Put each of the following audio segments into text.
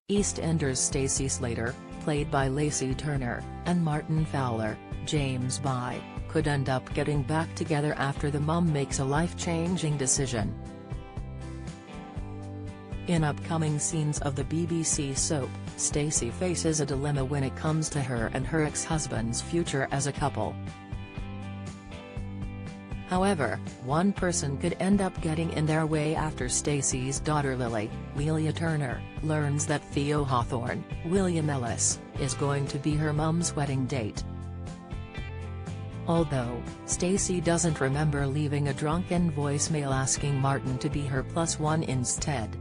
EastEnders Stacey Slater, played by Lacey Turner, and Martin Fowler, James By, could end up getting back together after the mum makes a life-changing decision. In upcoming scenes of the BBC soap, Stacey faces a dilemma when it comes to her and her ex-husband's future as a couple. However, one person could end up getting in their way after Stacey's daughter Lily, Lelia Turner, learns that Theo Hawthorne, William Ellis, is going to be her mum's wedding date. Although, Stacey doesn't remember leaving a drunken voicemail asking Martin to be her +1 instead.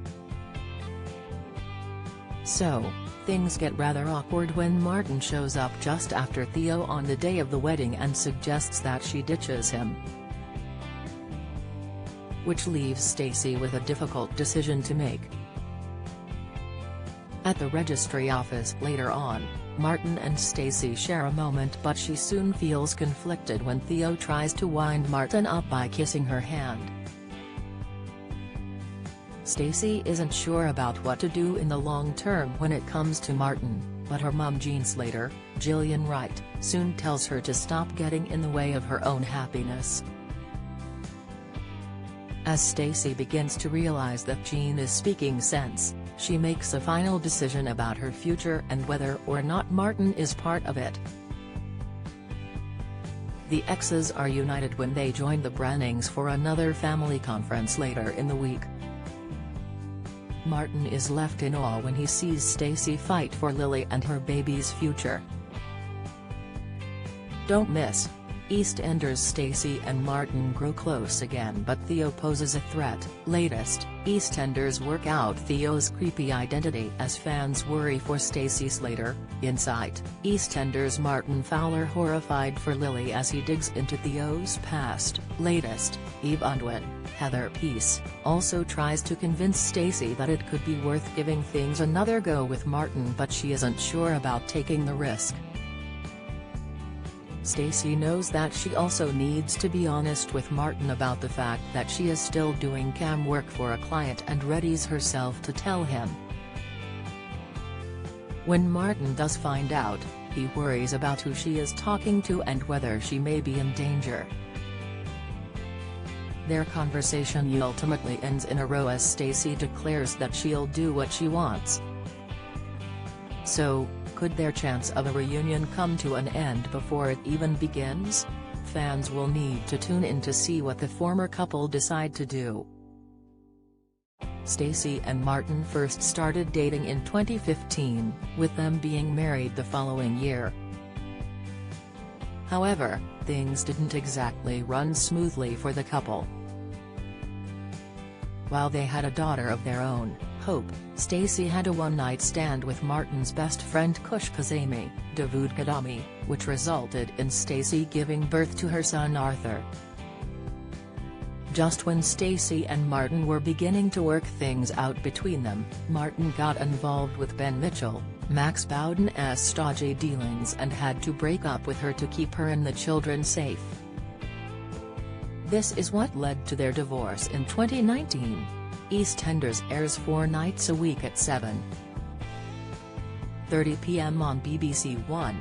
So, things get rather awkward when Martin shows up just after Theo on the day of the wedding and suggests that she ditches him. Which leaves Stacey with a difficult decision to make. At the registry office later on, Martin and Stacey share a moment, but she soon feels conflicted when Theo tries to wind Martin up by kissing her hand. Stacey isn't sure about what to do in the long term when it comes to Martin, but her mum Jean Slater, Gillian Wright, soon tells her to stop getting in the way of her own happiness. As Stacey begins to realize that Jean is speaking sense, she makes a final decision about her future and whether or not Martin is part of it. The exes are united when they join the Brannings for another family conference later in the week. Martin is left in awe when he sees Stacey fight for Lily and her baby's future. Don't miss: EastEnders Stacey and Martin grow close again, but Theo poses a threat. Latest, EastEnders work out Theo's creepy identity as fans worry for Stacey Slater. Insight: EastEnders Martin Fowler horrified for Lily as he digs into Theo's past. Latest, Eve Undwin, Heather Peace, also tries to convince Stacey that it could be worth giving things another go with Martin, but she isn't sure about taking the risk. Stacey knows that she also needs to be honest with Martin about the fact that she is still doing cam work for a client and readies herself to tell him. When Martin does find out, he worries about who she is talking to and whether she may be in danger. Their conversation ultimately ends in a row as Stacey declares that she'll do what she wants. So, could their chance of a reunion come to an end before it even begins? Fans will need to tune in to see what the former couple decide to do. Stacey and Martin first started dating in 2015, with them being married the following year. However, things didn't exactly run smoothly for the couple. While they had a daughter of their own, Hope, Stacey had a one-night stand with Martin's best friend Kush Kazemi, Dawood Kadami, which resulted in Stacey giving birth to her son Arthur. Just when Stacey and Martin were beginning to work things out between them, Martin got involved with Ben Mitchell, Max Bowden's stodgy dealings, and had to break up with her to keep her and the children safe. This is what led to their divorce in 2019. EastEnders airs 4 nights a week at 7:30 p.m. on BBC One.